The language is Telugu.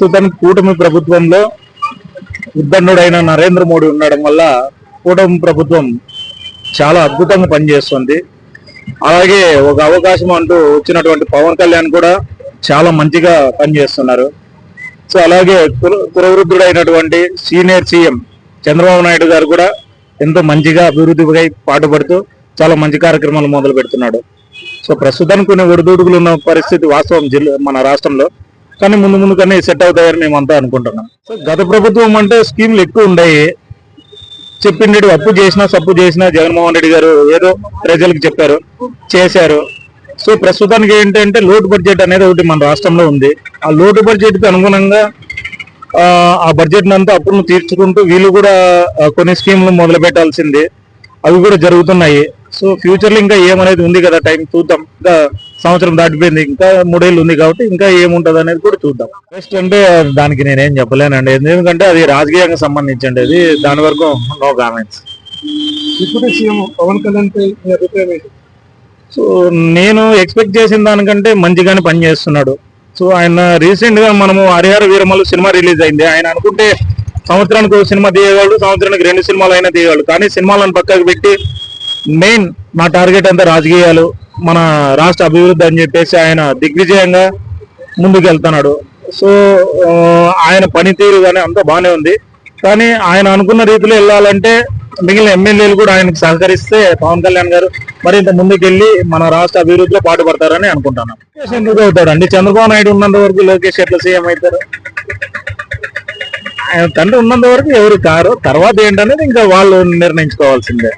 ప్రస్తుతానికి కూటమి ప్రభుత్వంలో ఉద్దండుడైన నరేంద్ర మోడీ ఉండడం వల్ల కూటమి ప్రభుత్వం చాలా అద్భుతంగా పనిచేస్తుంది. అలాగే ఒక అవకాశం అంటూ వచ్చినటువంటి పవన్ కళ్యాణ్ కూడా చాలా మంచిగా పనిచేస్తున్నారు. సో అలాగే కురవృద్ధుడైనటువంటి సీనియర్ సీఎం చంద్రబాబు నాయుడు గారు కూడా ఎంతో మంచిగా అభివృద్ధిపై పాటుపడుతూ చాలా మంచి కార్యక్రమాలు మొదలు పెడుతున్నాడు. సో ప్రస్తుతానికి కొన్ని ఒడిదుడుకులు ఉన్న పరిస్థితి వాస్తవం మన రాష్ట్రంలో, కానీ ముందు కానీ సెట్ అవుతాయని మేమంతా అనుకుంటున్నాం. సో గత ప్రభుత్వం అంటే స్కీమ్లు ఎక్కువ ఉన్నాయి, చెప్పిండేది అప్పు చేసినా సప్పు చేసినా జగన్మోహన్ రెడ్డి గారు ఏదో ప్రజలకు చెప్పారు, చేశారు. సో ప్రస్తుతానికి ఏంటంటే లోటు బడ్జెట్ అనేది ఒకటి మన రాష్ట్రంలో ఉంది. ఆ లోటు బడ్జెట్ కి అనుగుణంగా ఆ బడ్జెట్ అంతా అప్పులను తీర్చుకుంటూ వీళ్ళు కూడా కొన్ని స్కీమ్లు మొదలు పెట్టాల్సింది, అవి కూడా జరుగుతున్నాయి. సో ఫ్యూచర్ లో ఇంకా ఏమనేది ఉంది కదా, టైం చూద్దాం. ఇంకా సంవత్సరం దాటిపోయింది, ఇంకా 3 ఏళ్ళు ఉంది కాబట్టి ఇంకా ఏముంటది అనేది కూడా చూద్దాం. నెక్స్ట్ అంటే దానికి నేనేం చెప్పలేనండి, ఎందుకంటే అది రాజకీయంగా సంబంధించండి, అది దాని వరకు నో కామెంట్స్. ఇప్పుడు సీఎం పవన్ కళ్యాణ్ పై మీ అభిప్రాయం ఏంటి? సో నేను ఎక్స్పెక్ట్ చేసిన దానికంటే మంచిగానే పనిచేస్తున్నాడు. సో ఆయన రీసెంట్ గా మనము హరిహర వీరమల్లు సినిమా రిలీజ్ అయింది. ఆయన అనుకుంటే సంవత్సరానికి ఒక సినిమా తీయగలడు, సంవత్సరానికి 2 సినిమాలు అయినా తీయగలడు. కానీ సినిమాలను పక్కకు పెట్టి మెయిన్ నా టార్గెట్ అంతా రాజకీయాలు, మన రాష్ట్ర అభివృద్ధి అని చెప్పేసి ఆయన దిగ్విజయంగా ముందుకు వెళ్తున్నాడు. సో ఆయన పనితీరు కానీ అంతా బాగానే ఉంది. కానీ ఆయన అనుకున్న రీతిలో వెళ్ళాలంటే మిగిలిన ఎమ్మెల్యేలు కూడా ఆయనకు సహకరిస్తే పవన్ కళ్యాణ్ గారు మరింత ముందుకెళ్లి మన రాష్ట్ర అభివృద్ధిలో పాటుపడతారని అనుకుంటున్నాను. లోకేష్ ఎందుకు అవుతాడండి? చంద్రబాబు నాయుడు ఉన్నంత వరకు లోకేష్ ఎట్లా సీఎం అవుతారు? ఆయన తండ్రి ఉన్నంత వరకు ఎవరు కారు, తర్వాత ఏంటనేది ఇంకా వాళ్ళు నిర్ణయించుకోవాల్సిందే.